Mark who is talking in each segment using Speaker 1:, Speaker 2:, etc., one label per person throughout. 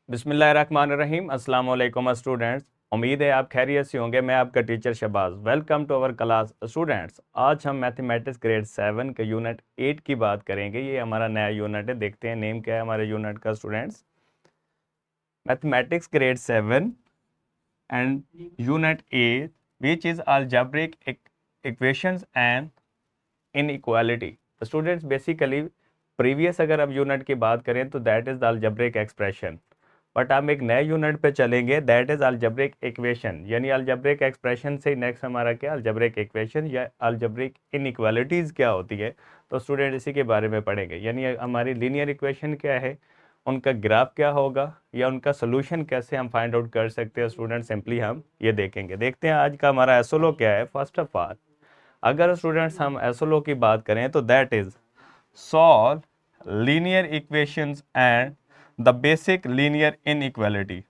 Speaker 1: बिस्मिल्लाहिर्रहमानिर्रहीम। अस्सलाम वालेकुम स्टूडेंट्स। उम्मीद है आप खैरियत से होंगे। मैं आपका teacher Shahbaz. Welcome to our class students. आज हम मैथमेटिक्स ग्रेड 7 के यूनिट 8 की बात करेंगे। ये हमारा नया यूनिट है। देखते हैं नेम क्या है हमारे यूनिट का students. Mathematics grade 7 and unit 8 which is algebraic equations and inequality. Students basically previous अगर अब यूनिट की बात करें तो that is the algebraic expression, but हम एक नए यूनिट पे चलेंगे दैट इज अलजेब्रिक इक्वेशन। यानी अलजेब्रिक एक्सप्रेशन से नेक्स्ट हमारा क्या अलजेब्रिक इक्वेशन या अलजेब्रिक इनइक्वालिटीज क्या होती है। तो स्टूडेंट इसी के बारे में पढ़ेंगे। यानी हमारी लीनियर इक्वेशन क्या है, उनका ग्राफ क्या होगा या उनका सोल्यूशन कैसे हम फाइंड आउट कर सकते हैं। स्टूडेंट सिंपली हम ये देखेंगे। देखते हैं आज का हमारा एसोलो क्या है। फर्स्ट ऑफ ऑल अगर स्टूडेंट्स हम एसोलो की बात करें तो that is solve linear equations and the basic linear inequality.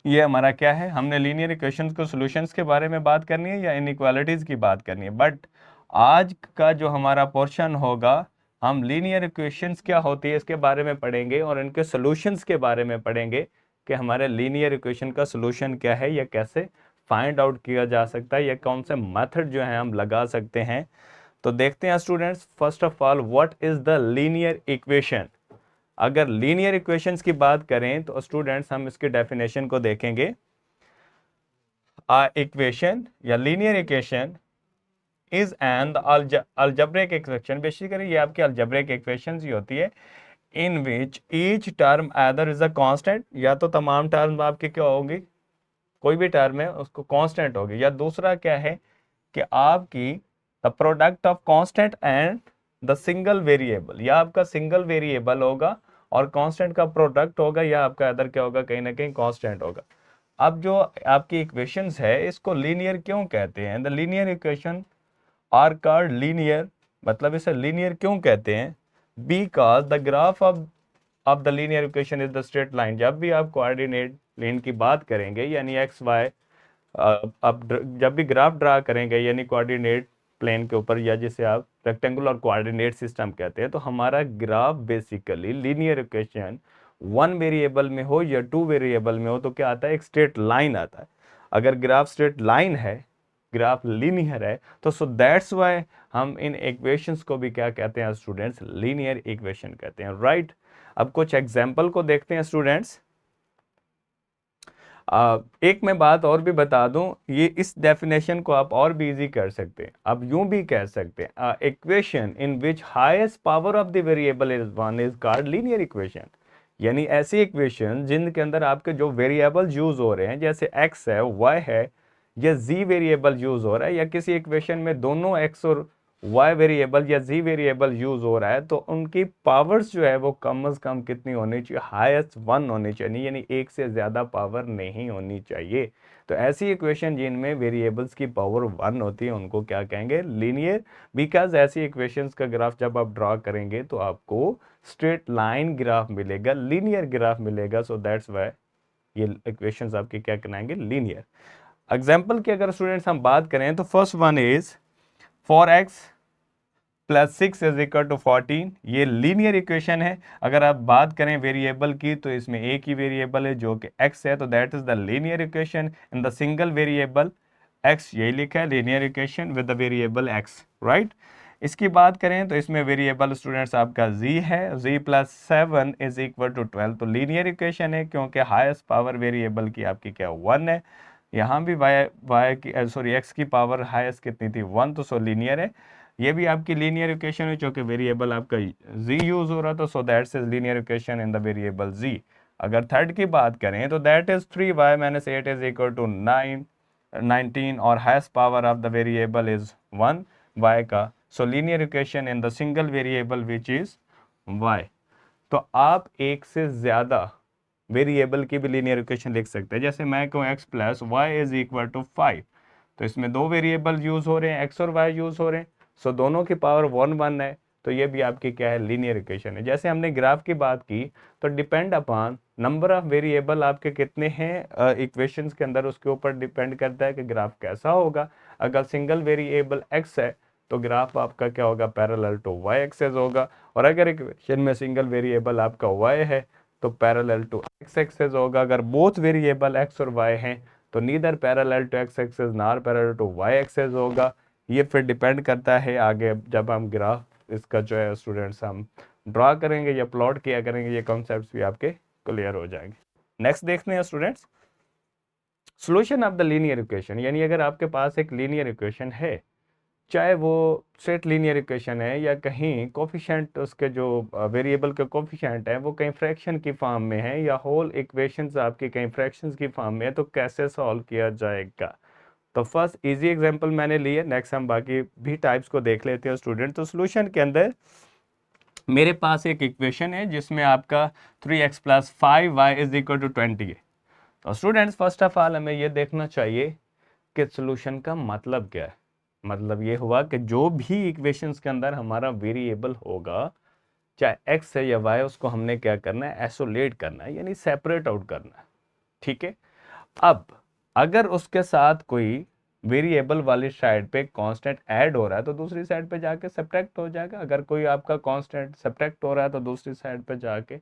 Speaker 1: ये हमारा क्या है, हमने लीनियर इक्वेशंस को सॉल्यूशंस के बारे में बात करनी है या इनइक्वालिटीज की बात करनी है। बट आज का जो हमारा पोर्शन होगा हम लीनियर इक्वेशंस क्या होती है इसके बारे में पढ़ेंगे और इनके सॉल्यूशंस के बारे में पढ़ेंगे कि हमारे लीनियर इक्वेशन का सॉल्यूशन क्या है या कैसे फाइंड आउट किया जा सकता है या कौन से मेथड जो है हम लगा सकते हैं। तो देखते हैं students. First of all what is the linear equation. अगर लीनियर इक्वेशंस की बात करें तो स्टूडेंट्स हम इसके डेफिनेशन को देखेंगे। इक्वेशन या linear equation is an algebraic equation. Basically ये आपकी अलजेब्रिक इक्वेशंस ही होती है in which each term either is a constant, या तो तमाम टर्म आपकी क्या होगी, कोई भी टर्म है उसको कांस्टेंट होगी, या दूसरा क्या है कि आपकी the product of constant and the single variable, या आपका सिंगल वेरिएबल होगा और कांस्टेंट का प्रोडक्ट होगा, या आपका अदर क्या होगा, कहीं ना कहीं कांस्टेंट होगा। अब जो आपकी इक्वेशंस है इसको लीनियर क्यों कहते हैं। The linear equation are called linear, मतलब इसे लीनियर क्यों कहते हैं, because the graph of the linear equation is the straight line. जब भी आप कोऑर्डिनेट प्लेन की बात करेंगे यानी एक्स वाई, आप जब भी ग्राफ ड्रा करेंगे यानी कोऑर्डिनेट प्लेन के ऊपर, या जिसे आप रेक्टेंगुलर कोऑर्डिनेट सिस्टम कहते हैं, तो हमारा graph basically linear equation one variable में हो या टू वेरिएबल में हो तो क्या आता है, एक स्ट्रेट लाइन आता है। अगर ग्राफ स्ट्रेट लाइन है, ग्राफ लीनियर है, तो सो दैट्स वाई हम इन इक्वेशंस को भी क्या कहते हैं स्टूडेंट्स, लीनियर इक्वेशन कहते हैं, राइट। अब कुछ एग्जांपल को देखते हैं स्टूडेंट्स। एक मैं बात और भी बता दूं, ये इस डेफिनेशन को आप और भी इजी कर सकते हैं। आप यूं भी कह सकते हैं equation in which highest power of the variable is one is called linear equation. यानी ऐसी इक्वेशन जिनके अंदर आपके जो वेरिएबल यूज हो रहे हैं, जैसे एक्स है, वाई है, या जी वेरिएबल यूज हो रहा है, या किसी इक्वेशन में दोनों एक्स और वाई वेरिएबल या जी वेरिएबल यूज हो रहा है, तो उनकी पावर्स जो है वो कम से कम कितनी होनी चाहिए, हाईएस्ट वन होनी चाहिए, यानी एक से ज्यादा पावर नहीं होनी चाहिए। तो ऐसी इक्वेशन जिनमें वेरिएबल्स की पावर वन होती है उनको क्या कहेंगे, लीनियर। बिकॉज ऐसी इक्वेशंस का ग्राफ जब आप ड्रॉ करेंगे तो आपको स्ट्रेट लाइन ग्राफ मिलेगा, लीनियर ग्राफ मिलेगा। सो दैट्स वाई ये इक्वेशंस आपके क्या कहलाएंगे, लीनियर। एग्जाम्पल की अगर स्टूडेंट्स हम बात करें तो first one is for X plus 6 is equal to 14। ये लीनियर इक्वेशन है। अगर आप बात करें वेरिएबल की तो इसमें एक ही वेरिएबल है जो कि x है, तो that is the linear equation in the single variable x। यही लिखा है linear equation with the variable x, right. इसकी बात करें तो इसमें वेरिएबल स्टूडेंट्स आपका z है, z plus 7 is equal to 12। तो लीनियर इक्वेशन है क्योंकि हाईएस्ट पावर वेरिएबल की आपकी क्या 1 है। यहाँ भी y की सॉरी x की पावर हाईएस्ट कितनी थी 1, तो सो लीनियर है। ये भी आपकी लीनियर इक्वेशन है क्योंकि वेरिएबल आपका z यूज हो रहा था, so that's is linear equation in the variable z। अगर थर्ड की बात करें तो that is 3y minus 8 is equal to 19 और highest power of the variable is 1 y का। So linear equation in the single variable which is y। तो आप एक से ज्यादा वेरिएबल की भी लीनियर इक्वेशन लिख सकते हैं। जैसे मैं कहूँ x plus Y is equal to 5, तो इसमें दो वेरिएबल यूज हो रहे हैं, x और y यूज हो रहे हैं, सो दोनों की पावर 1 है, तो ये भी आपकी क्या है, लीनियर इक्वेशन है। जैसे हमने ग्राफ की बात की तो depend upon number of variable आपके कितने हैं इक्वेशंस के अंदर, उसके ऊपर डिपेंड करता है कि ग्राफ कैसा होगा। अगर सिंगल वेरिएबल x है तो ग्राफ आपका क्या होगा, पैरेलल टू y एक्सेस होगा। और अगर इक्वेशन में सिंगल वेरिएबल आपका y है तो पैरेलल टू एक्स एक्सेस होगा। अगर बोथ वेरिएबल एक्स और वाई हैं तो neither parallel to X axis nor parallel to Y axis होगा। ये फिर डिपेंड करता है आगे जब हम ग्राफ इसका जो है स्टूडेंट्स हम ड्रा करेंगे या प्लॉट किया करेंगे, ये कॉन्सेप्ट्स भी आपके क्लियर हो जाएंगे। नेक्स्ट देखते हैं students, solution of the linear equation. यानी अगर आपके पास एक लीनियर इक्वेशन है, चाहे वो स्ट्रेट लीनियर इक्वेशन है या कहीं कोफिशिएंट उसके जो वेरिएबल के कोफिशिएंट हैं वो कहीं फ्रैक्शन की फॉर्म में है या होल इक्वेशंस आपकी कहीं फ्रैक्शंस की फॉर्म में है, तो कैसे सॉल्व किया जाएगा। तो फर्स्ट इजी एग्जांपल मैंने लिए, नेक्स्ट हम बाकी भी टाइप्स को देख लेते हैं स्टूडेंट। तो सोल्यूशन के अंदर मेरे पास एक इक्वेशन है जिसमें आपका 3x + 5y = 20 है। तो स्टूडेंट्स फर्स्ट ऑफ ऑल हमें ये देखना चाहिए कि सोल्यूशन का मतलब क्या है। मतलब ये हुआ कि जो भी इक्वेशंस के अंदर हमारा वेरिएबल होगा, चाहे x है या y, उसको हमने क्या करना है, आइसोलेट करना है, यानी सेपरेट आउट करना है। ठीक है। अब अगर उसके साथ कोई वेरिएबल वाली साइड पे कांस्टेंट ऐड हो रहा है तो दूसरी साइड पे जाके सब्ट्रैक्ट हो जाएगा। अगर कोई आपका कांस्टेंट सब्ट्रैक्ट हो रहा है तो दूसरी साइड पे जाके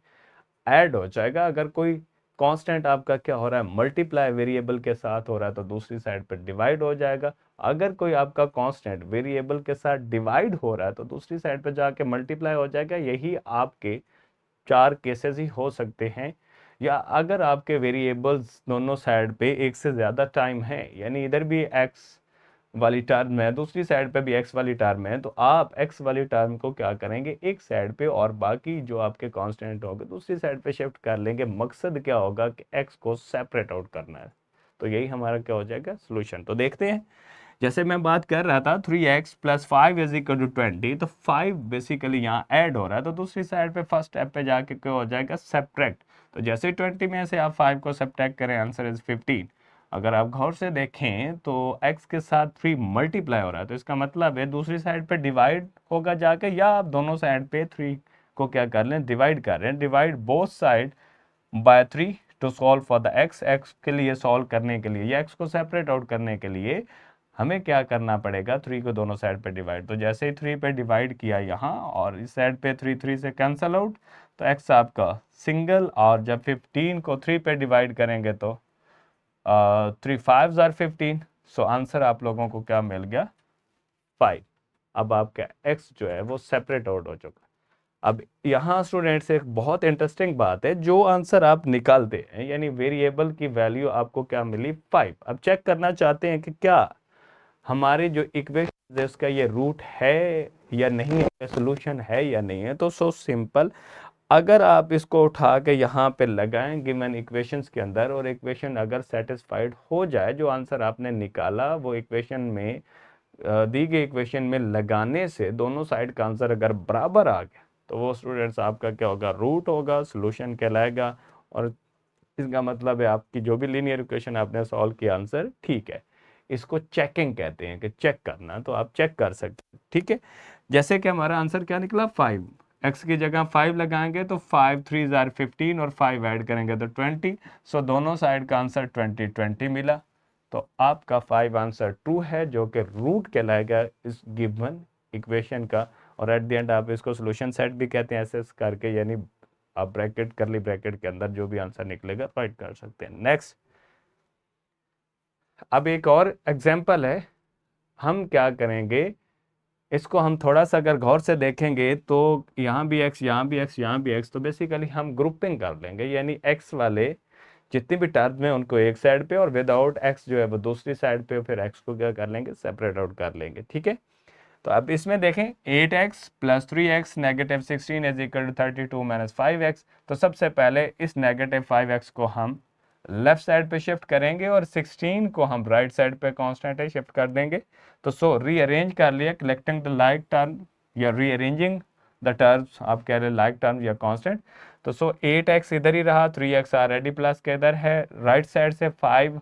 Speaker 1: ऐड हो जाएगा। अगर कोई कांस्टेंट आपका क्या हो रहा है, मल्टीप्लाई वेरिएबल के साथ हो रहा है तो दूसरी साइड पे डिवाइड हो जाएगा। अगर कोई आपका कांस्टेंट वेरिएबल के साथ डिवाइड हो रहा है तो दूसरी साइड पे जाके मल्टीप्लाई हो जाएगा। यही आपके 4 केसेस ही हो सकते हैं। या अगर आपके वेरिएबल्स दोनों साइड पे एक से ज़्यादा टाइम है, यानी इधर भी x वाली टर्म है दूसरी साइड पे भी x वाली टर्म है, तो आप x वाली टर्म को क्या करेंगे, एक साइड पे और बाकी जो आपके कांस्टेंट होंगे दूसरी साइड पे शिफ्ट कर लेंगे। मकसद क्या होगा कि x को सेपरेट आउट करना है। तो यही हमारा क्या हो जाएगा, सोल्यूशन। तो देखते हैं, जैसे मैं बात कर रहा था 3x + 5 = 20, तो 5 बेसिकली यहाँ ऐड हो रहा है तो दूसरी साइड पे फर्स्ट स्टेप पे जाके क्या हो जाएगा, सब्ट्रैक्ट। तो जैसे 20 में से आप 5 को सब्ट्रैक्ट करें, आंसर इज 15। अगर आप गौर से देखें तो x के साथ 3 मल्टीप्लाई हो रहा है तो इसका मतलब है दूसरी साइड पे डिवाइड होगा जाके, या आप दोनों साइड पे 3 को क्या कर लें, डिवाइड कर रहे हैं। Divide both side by 3 to solve for the x के लिए सॉल्व करने के लिए या x को सेपरेट आउट करने के लिए हमें क्या करना पड़ेगा, 3 को दोनों साइड पे डिवाइड। तो जैसे ही 3 पे डिवाइड किया यहाँ और इस साइड पे 3 3 से कैंसल आउट, तो x आपका सिंगल। और जब 15 को 3 पे डिवाइड करेंगे तो 3 5 आर 15। सो आंसर आप लोगों को क्या मिल गया, 5। अब आपका x जो है वो सेपरेट आउट हो चुका। अब यहाँ स्टूडेंट्स एक बहुत इंटरेस्टिंग बात है, जो आंसर आप निकालते हैं यानी वेरिएबल की वैल्यू आपको क्या मिली, 5। अब चेक करना चाहते हैं कि क्या हमारे जो इक्वेशन है उसका ये रूट है या नहीं है, सोल्यूशन है या नहीं है। तो सो सिंपल, अगर आप इसको उठा के यहाँ पे लगाएं गिवन इक्वेशंस के अंदर और इक्वेशन अगर सेटिस्फाइड हो जाए, जो आंसर आपने निकाला वो इक्वेशन में दी गई इक्वेशन में लगाने से दोनों साइड का आंसर अगर बराबर आ गया तो वो स्टूडेंट्स आपका क्या होगा, रूट होगा, सोल्यूशन कहलाएगा। और इसका मतलब है आपकी जो भी लीनियर इक्वेशन आपने सॉल्व किया आंसर ठीक है। इसको चेकिंग कहते हैं कि चेक करना, तो आप चेक कर सकते हैं। ठीक है, जैसे कि हमारा आंसर क्या निकला, 5। x की जगह 5 लगाएंगे तो 5 3 जार 15 और 5 ऐड करेंगे तो 20। सो दोनों साइड का आंसर 20 20 मिला। तो आपका 5 आंसर ट्रू है, जो कि रूट कहलाएगा इस गिवन इक्वेशन का। और एट द एंड आप इसको सोल्यूशन सेट भी कहते हैं, ऐसे करके, यानी आप ब्रैकेट करली ब्रैकेट के अंदर जो भी आंसर निकलेगा राइट कर सकते हैं। नेक्स्ट, अब एक और एग्जांपल है, हम क्या करेंगे, इसको हम थोड़ा सा अगर गौर से देखेंगे तो यहाँ भी x, यहाँ भी x, यहाँ भी x, तो बेसिकली हम ग्रुपिंग कर लेंगे, यानी x वाले जितनी भी टर्म है उनको एक साइड पे और विदाउट x जो है वो दूसरी साइड पे, फिर x को क्या कर लेंगे, सेपरेट आउट कर लेंगे। ठीक है, तो अब इसमें देखें 8x + 3x -16 = 32 - 5x। तो सबसे पहले इस -5x को हम लेफ्ट साइड पे शिफ्ट करेंगे और 16 को हम राइट साइड पे कांस्टेंट है शिफ्ट कर देंगे। तो सो रीअरेंज कर लिया, कलेक्टिंग द लाइक टर्म या रीअरेंजिंग द टर्म्स, आप कह रहे लाइक टर्म या कांस्टेंट। तो सो 8x इधर ही रहा, 3x ऑलरेडी प्लस के इधर है, राइट साइड से 5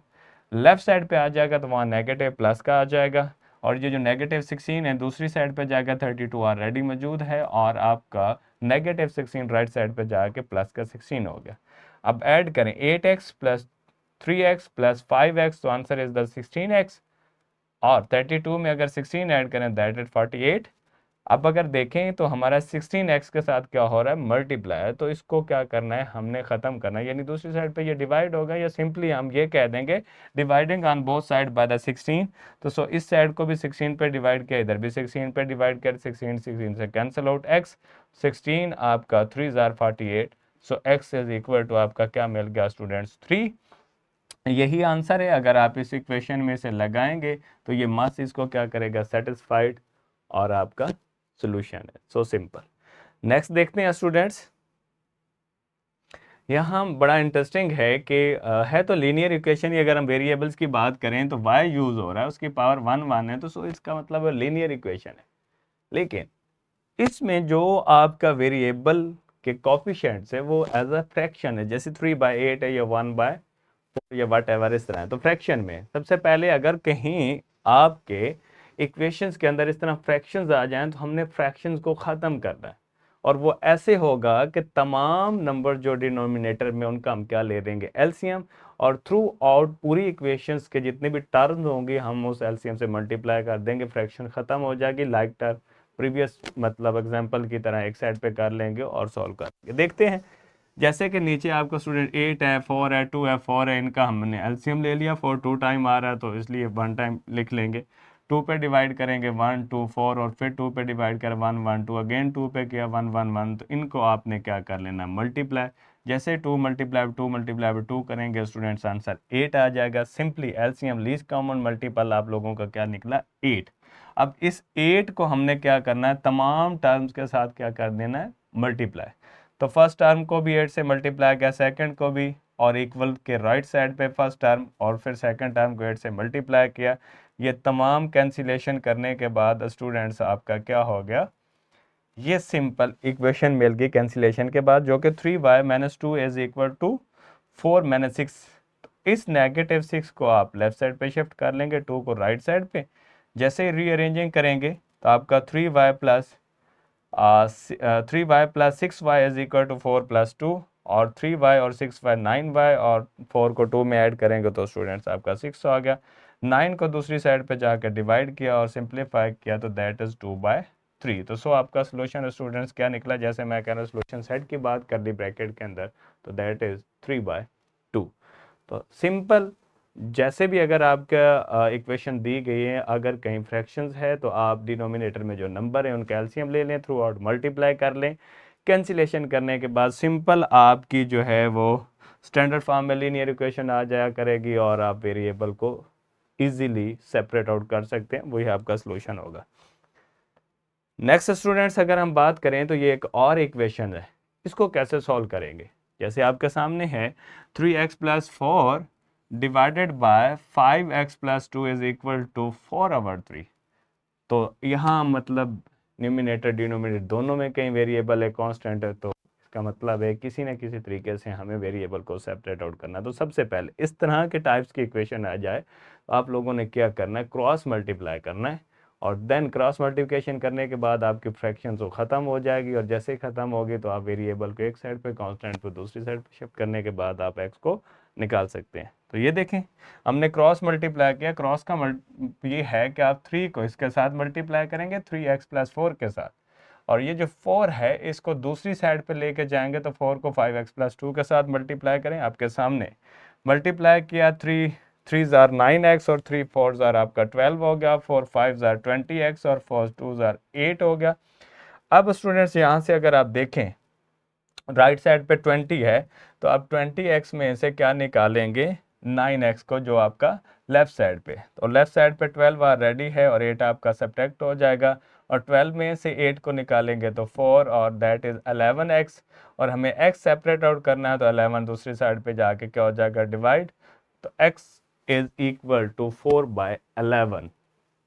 Speaker 1: लेफ्ट साइड पे आ जाएगा तो वहाँ नेगेटिव प्लस का आ जाएगा। और ये जो -16 है दूसरी साइड पे जाएगा, 32 ऑलरेडी मौजूद है, और आपका -16 राइट साइड पे जाके प्लस का 16 हो गया। अब ऐड करें 8x + 3x + 5x, तो आंसर इज द 16x। और 32 में अगर 16 ऐड करें दैट इज 48। अब अगर देखें तो हमारा 16x के साथ क्या हो रहा है, मल्टीप्लाई है, तो इसको क्या करना है, हमने ख़त्म करना है, यानी दूसरी साइड पे ये डिवाइड होगा, या सिंपली हम ये कह देंगे dividing on both side by the 16। तो सो इस साइड को भी 16 पे डिवाइड किया, इधर भी 16 पे डिवाइड किया, 16 से कैंसिल आउट x, 16 आपका 3 × 48। सो x इज इक्वल टू आपका क्या मिल गया स्टूडेंट्स, 3। यही आंसर है। अगर आप इस इक्वेशन में से लगाएंगे तो ये मास इसको क्या करेगा, सेटिस्फाइड, और आपका सोल्यूशन है। So simple. नेक्स्ट देखते हैं स्टूडेंट्स, यहाँ बड़ा इंटरेस्टिंग है कि है तो लीनियर इक्वेशन ही, अगर हम वेरिएबल्स की बात करें तो y यूज हो रहा है, उसकी पावर 1 है, तो सो इसका मतलब लीनियर इक्वेशन है। लेकिन इसमें जो आपका वेरिएबल के कोफिशिएंट्स है वो एज अ फ्रैक्शन है, जैसे 3/8 है या 1/4 या वट एवर इस तरह है। तो फ्रैक्शन में सबसे पहले अगर कहीं आपके इक्वेशंस के अंदर इस तरह फ्रैक्शंस आ जाएं तो हमने फ्रैक्शंस को ख़त्म करना है, और वो ऐसे होगा कि तमाम नंबर जो डिनोमिनेटर में उनका हम क्या ले देंगे, एलसीएम, और थ्रू आउट पूरी इक्वेशंस के जितने भी टर्म्स होंगे हम उस एलसीएम से मल्टीप्लाई कर देंगे, फ्रैक्शन ख़त्म हो जाएगी। लाइक टर्म प्रीवियस मतलब एग्जांपल की तरह एक साइड पे कर लेंगे और सॉल्व करेंगे। देखते हैं, जैसे कि नीचे आपका स्टूडेंट 8 है, 4 है, 2 है, 4 है, इनका हमने एलसीएम ले लिया। 4 2 टाइम आ रहा है तो इसलिए 1 टाइम लिख लेंगे। 2 पे डिवाइड करेंगे 1 2 4, और फिर 2 पे डिवाइड कर 1 1 2, अगेन 2 पे किया 1 1 1। तो इनको आपने क्या कर लेना, मल्टीप्लाई। जैसे 2 मल्टीप्लाई 2 करेंगे स्टूडेंट्स, आंसर 8 आ जाएगा। Simply LCM least common multiple आप लोगों का क्या निकला, 8। अब इस 8 को हमने क्या करना है, तमाम टर्म्स के साथ क्या कर देना है, मल्टीप्लाई। तो फर्स्ट टर्म को भी 8 से मल्टीप्लाई किया, सेकंड को भी, और इक्वल के राइट साइड पे फर्स्ट टर्म, और फिर सेकंड टर्म को 8 से मल्टीप्लाई किया। ये तमाम कैंसिलेशन करने के बाद स्टूडेंट्स आपका क्या हो गया, ये सिंपल इक्वेशन मिल गई कैंसिलेशन के बाद, जो कि 3y - 2 इज इक्वल टू 4 - 6। इस -6 को आप लेफ्ट साइड पे शिफ्ट कर लेंगे, 2 को राइट साइड पे। जैसे रीअरेंजिंग करेंगे तो आपका 3y इज इक्वल टू 4 + 2, और 3y और 6y 9y, और 4 को 2 में ऐड करेंगे तो स्टूडेंट्स आपका 6 आ गया। 9 को दूसरी साइड पे जाकर डिवाइड किया और सिंप्लीफाई किया तो दैट इज 2/3। तो सो आपका सोल्यूशन स्टूडेंट्स क्या निकला, जैसे मैं कह रहा हूँ सोल्यूशन सेट की बात कर दी ब्रैकेट के अंदर, तो दैट इज 3/2। तो सिंपल, जैसे भी अगर आपका इक्वेशन दी गई है, अगर कहीं फ्रैक्शंस है तो आप डिनोमिनेटर में जो नंबर है उनका एलसीएम ले लें, थ्रू आउट मल्टीप्लाई कर लें। कैंसिलेशन करने के बाद सिंपल आपकी जो है वो स्टैंडर्ड फॉर्म में लीनियर इक्वेशन आ जाया करेगी, और आप वेरिएबल को इजीली सेपरेट आउट कर सकते हैं, वही आपका सोल्यूशन होगा। नेक्स्ट स्टूडेंट्स, अगर हम बात करें तो ये एक और इक्वेशन है, इसको कैसे सॉल्व करेंगे। जैसे आपके सामने है 3x + 4 divided by 5x + 2 is equal to 4/3। तो यहाँ मतलब न्यूमिनेटर डिनोमिनेटर दोनों में कहीं वेरिएबल है, कांस्टेंट है, तो इसका मतलब है किसी न किसी तरीके से हमें वेरिएबल को सेपरेट आउट करना है। तो सबसे पहले इस तरह के टाइप्स की इक्वेशन आ जाए तो आप लोगों ने क्या करना है, क्रॉस मल्टीप्लाई करना है, और देन क्रॉस मल्टीप्लिकेशन करने के बाद आपकी फ्रैक्शन तो ख़त्म हो जाएगी, और जैसे ही ख़त्म होगी तो आप वेरिएबल को एक साइड पे, कांस्टेंट को दूसरी साइड पे शिफ्ट करने के बाद आप एक्स को निकाल सकते हैं। तो ये देखें, हमने क्रॉस मल्टीप्लाई किया। क्रॉस का ये है कि आप 3 को इसके साथ मल्टीप्लाई करेंगे 3x + 4 के साथ, और ये जो 4 है इसको दूसरी साइड पे लेके जाएंगे तो 4 को 5x + 2 के साथ मल्टीप्लाई करें। आपके सामने मल्टीप्लाई किया, 3 3 ज़ार 9x, और 3 4 ज़ार आपका 12 हो गया, 4 5 ज़ार 20x, और 4 2 ज़ार 8 हो गया। अब स्टूडेंट्स यहाँ से अगर आप देखें राइट साइड पे 20 है, तो अब 20x में से क्या निकालेंगे, 9x को, जो आपका लेफ्ट साइड पे, तो लेफ्ट साइड पे 12 रेडी है, और 8 आपका सब्ट्रैक्ट हो जाएगा, और 12 में से 8 को निकालेंगे तो 4, और दैट इज 11x, और हमें x सेपरेट आउट करना है तो 11 दूसरी साइड पे जाके क्या हो जाएगा, डिवाइड। तो x इज इक्वल टू 4/11।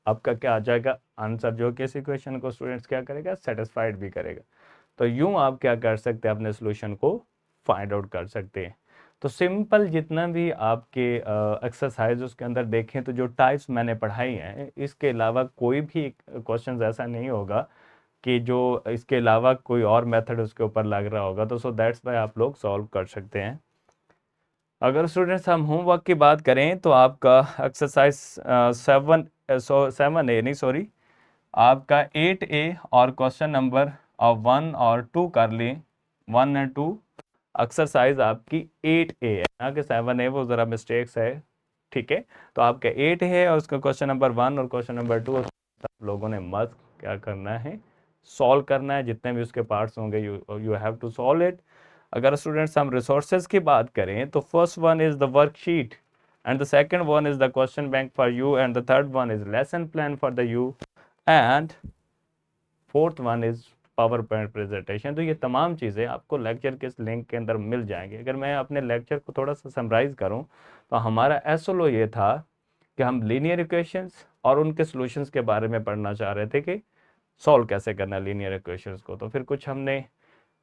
Speaker 1: आपका क्या आ जाएगा आंसर, जो कि इस इक्वेशन को स्टूडेंट्स क्या करेगा, सेटिस्फाइड भी करेगा। तो यूं आप क्या कर सकते हैं, अपने सोल्यूशन को फाइंड आउट कर सकते हैं। तो सिंपल जितना भी आपके एक्सरसाइज उसके अंदर देखें तो जो टाइप्स मैंने पढ़ाई हैं, इसके अलावा कोई भी क्वेश्चन ऐसा नहीं होगा कि जो इसके अलावा कोई और मेथड उसके ऊपर लग रहा होगा। तो सो दैट्स वाई आप लोग सॉल्व कर सकते हैं। अगर स्टूडेंट्स हम होमवर्क की बात करें तो आपका एक्सरसाइज 7A नहीं सॉरी आपका 8A और क्वेश्चन नंबर 1 और 2 कर लें, 1 एंड 2 एक्सरसाइज आपकी 8A है ना कि 7 है, वो ज़रा मिस्टेक्स है, ठीक है। तो आपका 8 है और उसका क्वेश्चन नंबर 1 और क्वेश्चन नंबर 2 सब लोगों ने मस्त क्या करना है, सॉल्व करना है, जितने भी उसके पार्ट्स होंगे you have to solve it. अगर स्टूडेंट्स हम रिसोर्सेज की बात करें तो first one is the worksheet and the second one is the question bank for you and the third one is lesson plan for the you and fourth one is power point presentation. तो ये तमाम चीज़ें आपको lecture के इस link के अंदर मिल जाएंगी। अगर मैं अपने लेक्चर को थोड़ा सा समराइज़ करूं तो हमारा एसओलो ये था कि हम लीनियर इक्वेशंस और उनके सॉल्यूशंस के बारे में पढ़ना चाह रहे थे कि सॉल्व कैसे करना लीनियर इक्वेशंस को। तो फिर कुछ हमने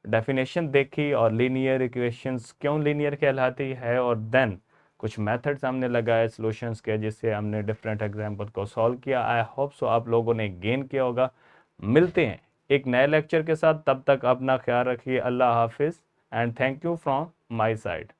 Speaker 1: डेफिनेशन देखी और लीनियर इक्वेशंस क्यों लीनियर कहलाती है, और देन कुछ मेथड्स हमने लगाए सॉल्यूशंस के जिससे हमने डिफरेंट एग्जांपल को सॉल्व किया। आई होप सो आप लोगों ने गेन किया होगा। मिलते हैं एक नए लेक्चर के साथ, तब तक अपना ख्याल रखिए। अल्लाह हाफिज़ and thank you from my side.